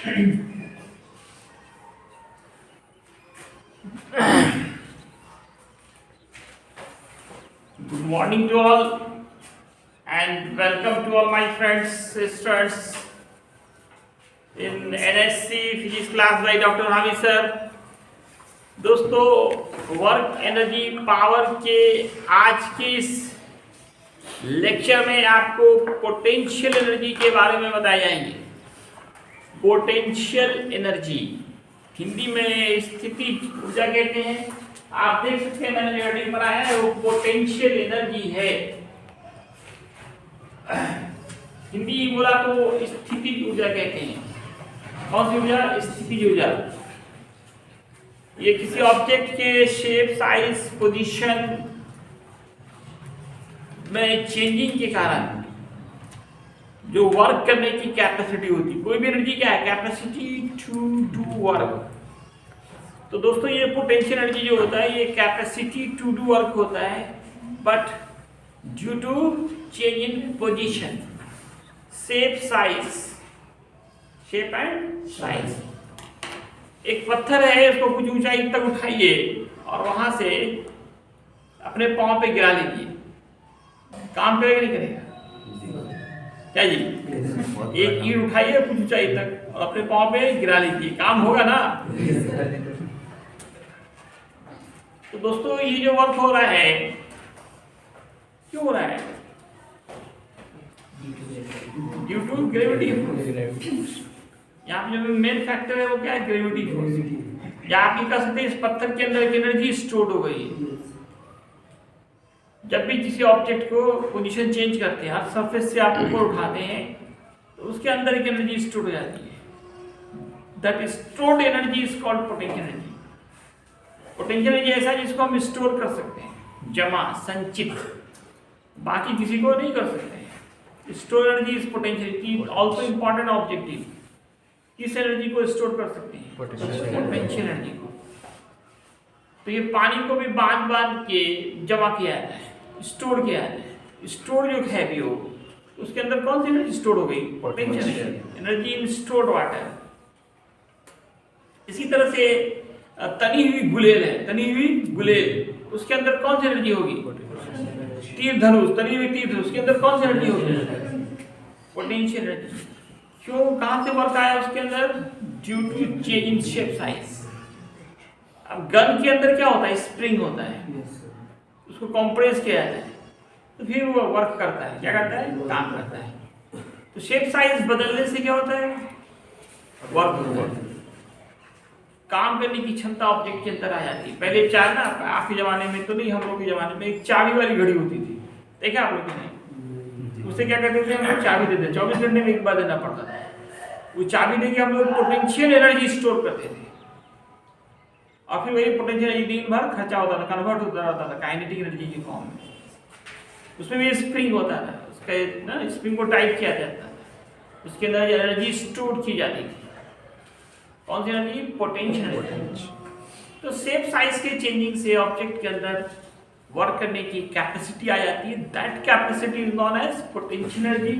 Good morning to all and welcome to all my friends, sisters in NSC Physics class by Dr. Hamid sir। दोस्तों, work energy power के आज के इस lecture में आपको potential energy के बारे में बताए जाएंगे। पोटेंशियल एनर्जी हिंदी में स्थिति ऊर्जा कहते हैं। आप देख सकते हैं, मैंने जो हेडिंग बनाया है वो पोटेंशियल एनर्जी है। हिंदी बोला तो स्थिति ऊर्जा कहते हैं। कौन सी ऊर्जा? स्थिति ऊर्जा। ये किसी ऑब्जेक्ट के शेप, साइज, पोजीशन में चेंजिंग के कारण जो वर्क करने की कैपेसिटी होती है। कोई भी एनर्जी क्या है? Capacity to do work. तो दोस्तों, ये पोटेंशियल एनर्जी जो होता है ये कैपेसिटी टू डू वर्क होता है, but due to change in position, shape, size, shape and size. एक पत्थर है, उसको कुछ ऊंचाई तक उठाइए और वहां से अपने पांव पे गिरा लीजिए, काम करेगा नहीं करेगा? क्या जी? एक ईंट उठाइए कुछ ऊंचाई तक और अपने पांव पे गिरा लीजिए, काम होगा ना? तो दोस्तों, ये जो वर्क हो रहा है क्यों हो रहा है? Due to gravity. यहाँ पे जो मेन फैक्टर है वो क्या है? Gravity force. या आप ये कह सकते हैं इस पत्थर के अंदर एनर्जी स्टोर हो गई। जब भी किसी ऑब्जेक्ट को पोजीशन चेंज करते हैं, हर सरफेस से आप ऊपर उठाते हैं, तो उसके अंदर एक एनर्जी स्टोर हो जाती है। That stored energy is called potential energy. Potential energy ऐसा है जिसको हम स्टोर कर सकते हैं, जमा, संचित। बाकी किसी को नहीं कर सकते। Store energy is potential, also important objective. किस एनर्जी को स्टोर कर सकते हैं? पोटेंशियल एनर्जी को। तो ये पानी को भी बांध बांध के जमा किया जाता है, स्टोर किया जाता है। स्टोर जो है भी हो, उसके अंदर कौन सी एनर्जी स्टोर हो गई? Potential energy in stored water. इसी तरह से तनी हुई गुलेल है, तनी हुई गुलेल, उसके अंदर कौन सी एनर्जी होगी? तीर धनुष, तनी हुई तीर धनुष, उसके अंदर कौन सी एनर्जी होगी? Potential energy. क्यों? कहां से वर्क आया उसके अंदर? Due to change in shape, size. अब गन के अंदर क्या होता है? स्प्रिंग होता है, उसको कंप्रेस किया जाता है, तो फिर वो वर्क करता है। क्या करता है? काम करता है। तो शेप साइज बदलने से क्या होता है? वर्क। काम करने की क्षमता ऑब्जेक्ट के अंदर आ जाती है। पहले चार ना, आपके जमाने में तो नहीं, हम लोग के जमाने में एक चाबी वाली घड़ी होती थी, देखा आप लोग? नहीं, उससे क्या करते थे? हम लोग चाबी देते, 24 घंटे में एक बार देना पड़ता था। वो चाबी देके हम लोग पोटेंशियल एनर्जी स्टोर करते थे, और फिर वही पोटेंशियल एनर्जी दिन भर खर्चा होता था, कन्वर्ट होता रहता था काइनेटिक एनर्जी के फॉर्म में। उसमें भी स्प्रिंग होता था, उसका ना स्प्रिंग को टाइट किया जाता था, उसके अंदर एनर्जी स्टोर की जाती थी। कौन सी एनर्जी? Potential energy. तो शेप साइज के चेंजिंग से ऑब्जेक्ट के अंदर वर्क करने की कैपेसिटी आ जाती है। That capacity is known as potential energy.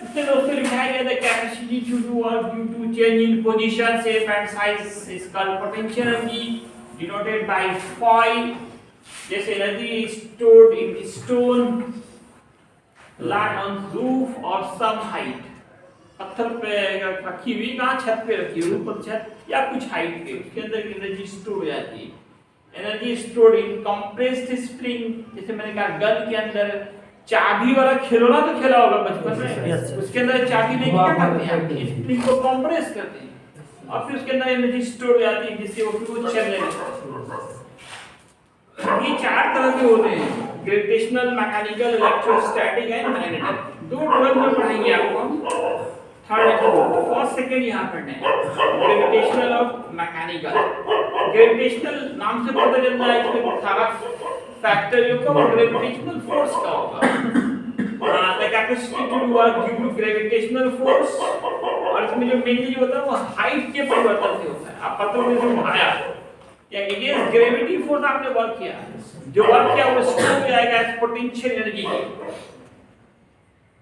इससे दोस्तों लिखाया गया था capacity to do work due to change in position, shape and size is called potential energy, denoted by phi। जैसे energy stored in stone, lying on roof और some height. पत्थर पे रखी हुई, कहाँ? छत पे रखी हुई, ऊपर छत या कुछ हाइट पे, उसके अंदर एनर्जी स्टोर हो जाती है। एनर्जी स्टोर्ड इन कंप्रेस्ड स्प्रिंग। जैसे मैंने कहा, गन के अंदर चाबी वाला खिलौना तो खेला होगा बचपन में, उसके अंदर चाबी नहीं, क्या करते हैं? स्प्रिंग को कंप्रेस करते हैं और फिर उसके अंदर एनर्जी स्टोर हो जाती है, जिससे वो चलने लगता है। ये चार तरह के होते हैं: gravitational, mechanical, electrostatic and magnetic. दो टर्म में पढ़ेंगे आपको, थर्ड एंड फोर्थ, सेकंड यहाँ पढ़ना है, ग्रेविटेशनल और मैकेनिकल। ग्रेविटेशनल नाम से पता चलता है इसमें सारा फैक्टर जो का ग्रेविटेशनल फोर्स का होगा। The capacity to work due to gravitational force. और इसमें जो मेनली होता है वो हाइट के परिवर्तन से होता है। आप पत्थर में जो उठाया या अगेंस्ट ग्रेविटी फोर्स आपने वर्क किया, जो वर्क किया वो स्टोर हो जाएगा as potential energy.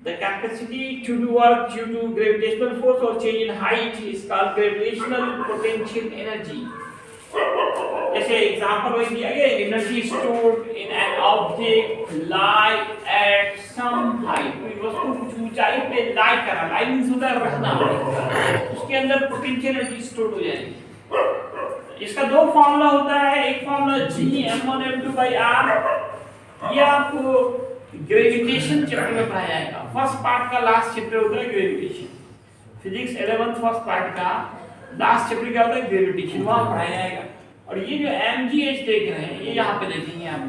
The capacity to do work due to gravitational force or change in height is called gravitational potential energy. जैसे एग्जांपल वही दिया गया, energy stored in an object lie at some height, कोई वस्तु कुछ ऊंचाई पे लाई करा, लाई मींस होता है रखना, उसके अंदर पोटेंशियल एनर्जी स्टोर्ड हो जाएगी। इसका दो फार्मूला होता है, एक फार्मूला G(m1m2/r), ये आपको ग्रेविटेशन चैप्टर में पढ़ाया जाएगा। फर्स्ट पार्ट का लास्ट चैप्टर होता है gravitation, physics 11th first part का लास्ट चैप्टर क्या होता है, ग्रेविटेशन, वहां पढ़ाया जाएगा। और ये जो mgh देख रहे हैं, ये यहाँ पे देखेंगे आप,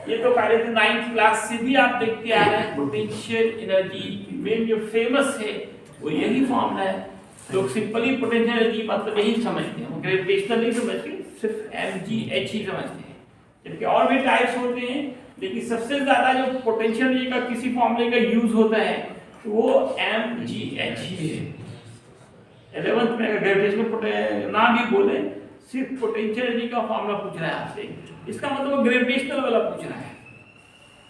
ये तो पहले से 9th क्लास से भी आप देखते आ रहे हैं। पोटेंशियल एनर्जी में जो फेमस है वो यही फॉर्मूला है। लोग सिंपली पोटेंशियल एनर्जी मतलब यही समझते हैं, ग्रेविटेशनल नहीं समझते, सिर्फ mgh ही समझते हैं। जबकि और भी टाइप्स होते हैं, लेकिन सबसे ज्यादा जो पोटेंशियल एनर्जी का किसी फॉर्मूले का यूज होता है तो वो mgh ही है। 11th में ग्रेविटेशनल ना भी बोले, सिर्फ पोटेंशियल एनर्जी का फॉर्मूला पूछ रहा है आपसे, इसका मतलब वो ग्रेविटेशनल वाला पूछ रहा है,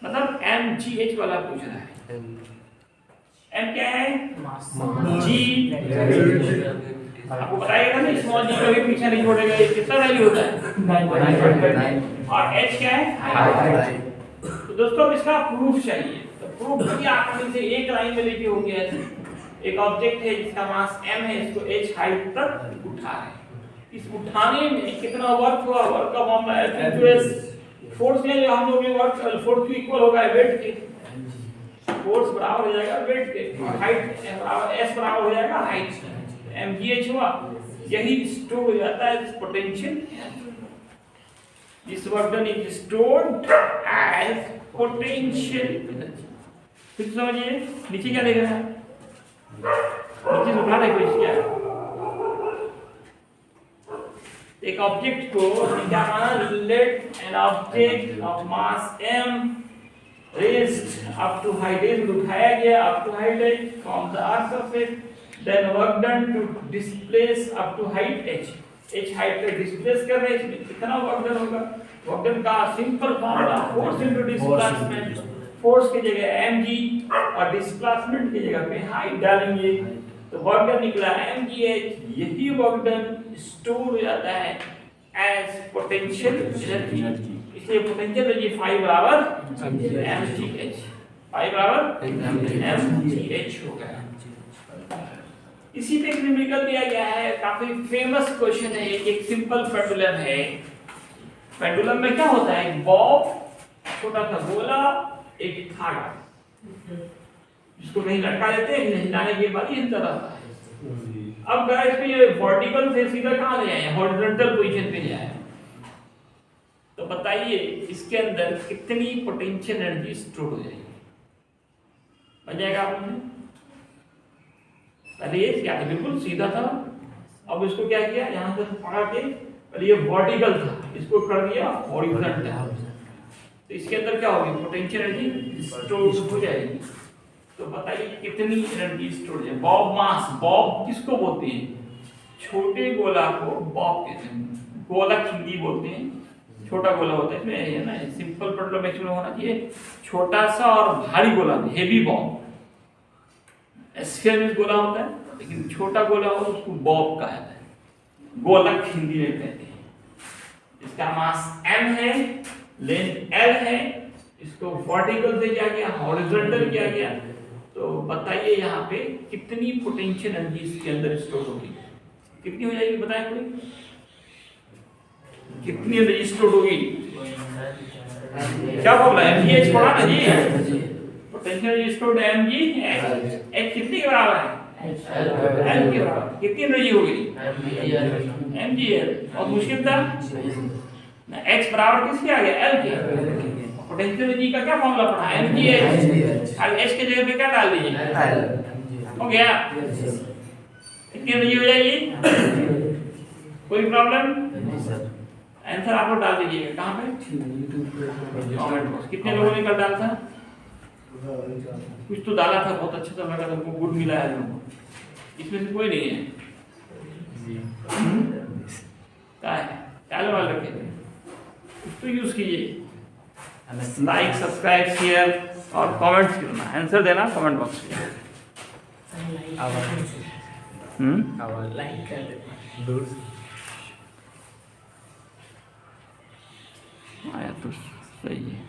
मतलब mgh वाला पूछ रहा है। m क्या है, g, आपको बताइएगा ना, स्मॉल g कभी पीछे नहीं छोड़ेगा, ये कितना वैल्यू होता है, और h क्या है। तो दोस्तों इसका प्रूफ चाहिए, तो प्रूफ भी आसानी से एक लाइन में लिखे होंगे ऐसे, एक ऑब्जेक्ट है जिसका मास m है, इसको h हाइट तक उठा है, इस उठाने में कितना वर्क हुआ, वर्क का फॉर्मूला है F = फोर्स है, जो हम लोग ये वर्क फोर्स को इक्वल होगा वेट के, फोर्स बराबर हो जाएगा वेट के, हाइट बराबर s बराबर हो जाएगा हाइट, mgh हुआ, यही स्टोर हो जाता है potential. This work done is stored as potential energy. फिर समझिए नीचे क्या लिख रहा है, नीचे से उठा देखो इसका, एक ऑब्जेक्ट को क्या माना, let an object of mass m raised up to height h, उठाया गया up to height h from the earth surface, then work done to displace up to height h height पे डिस्प्लेस कर रहे हैं, इसमें कितना वर्क डन होगा, work done का simple formula force into displacement, force की जगह mg और डिस्प्लेसमेंट की जगह पे हाइट डालेंगे तो वर्क डन निकला mgh, यही वर्क डन स्टोर हो जाता है एज पोटेंशियल एनर्जी। इसलिए पोटेंशियल एनर्जी phi बराबर mgh, phi बराबर mgh हो गया। इसी पे एक न्यूमेरिकल दिया गया है, काफी फेमस क्वेश्चन है, एक सिंपल पेंडुलम है। पेंडुलम में क्या होता है, एक बॉब, छोटा सा गोला, एक धागा, इसको कहीं लटका देते हैं, हिलाने के बाद ये हिलता रहता है। अब गाइस पे ये वर्टिकल से सीधा कहां ले आए, हॉरिजॉन्टल पोजीशन पे ले आए, तो बताइए इसके अंदर कितनी पोटेंशियल एनर्जी स्टोर हो जाएगी, बन जाएगा आपने। पहले ये क्या था, बिल्कुल सीधा था, अब इसको क्या किया, यहां से पकड़ के, पहले ये वर्टिकल था, इसको कर दिया हॉरिजॉन्टल, तो इसके अंदर क्या होगी, पोटेंशियल एनर्जी स्टोर हो जाएगी। तो बताइए कितनी एनर्जी स्टोर है। बॉब मास, बॉब किसको बोलते हैं, छोटे गोला को बॉब कहते हैं, गोलक हिंदी बोलते हैं, छोटा गोला होता है, इसमें है ना, सिंपल पेंडुलम एक्चुअली होना चाहिए छोटा सा और भारी गोला, हेवी बॉब। स्फीयर में गोला होता है, लेकिन छोटा गोला हो उसको बॉब कहा जाता है, गोलक हिंदी में कहते हैं। इसका मास m है, लेंथ l है, इसको वर्टिकल से क्या किया, हॉरिजॉन्टल किया गया। तो बताइए यहाँ पे कितनी पोटेंशियल एनर्जी इसके अंदर स्टोर होगी, कितनी हो जाएगी, बताएं कोई, कितनी एनर्जी स्टोर होगी, क्या बोला, mgh पढ़ा ना जी, potential energy stored mgh, h कितनी के बराबर है, l के बराबर, कितनी एनर्जी होगी mgh, और मुश्किल था ना, h बराबर किसके आ गया, l के। पोटेंशियल एनर्जी का क्या फॉर्मूला पढ़ा, mgh, अब h के जगह पे क्या डाल दीजिए, हो गया, कितनी एनर्जी हो जाएगी, कोई प्रॉब्लम, आंसर आप लोग डाल दीजिएगा, कहाँ पे, कमेंट बॉक्स। कितने लोगों ने कल डाला था, कुछ तो डाला था, बहुत अच्छा सा लगा, तुमको गुड मिला है तुमको, इसमें से कोई नहीं है, क्या है, क्या लगा रखे थे, कुछ तो यूज कीजिए, लाइक सब्सक्राइब शेयर और कमेंट्स करना, आंसर देना कमेंट बॉक्स में। लाइक कर देते दूर से। आया तो सही है।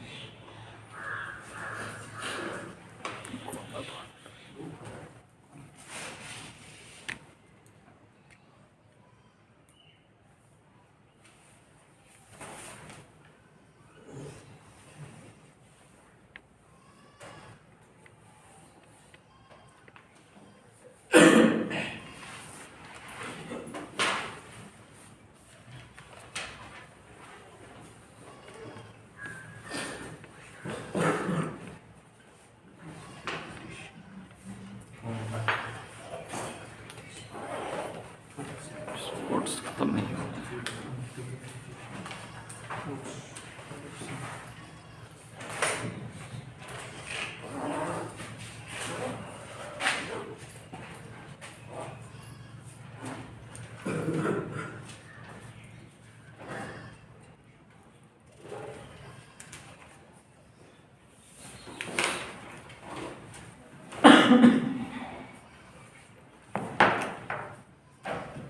स्पोर्ट्स खत्म नहीं हुआ।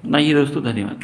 नहीं दोस्तों, धन्यवाद।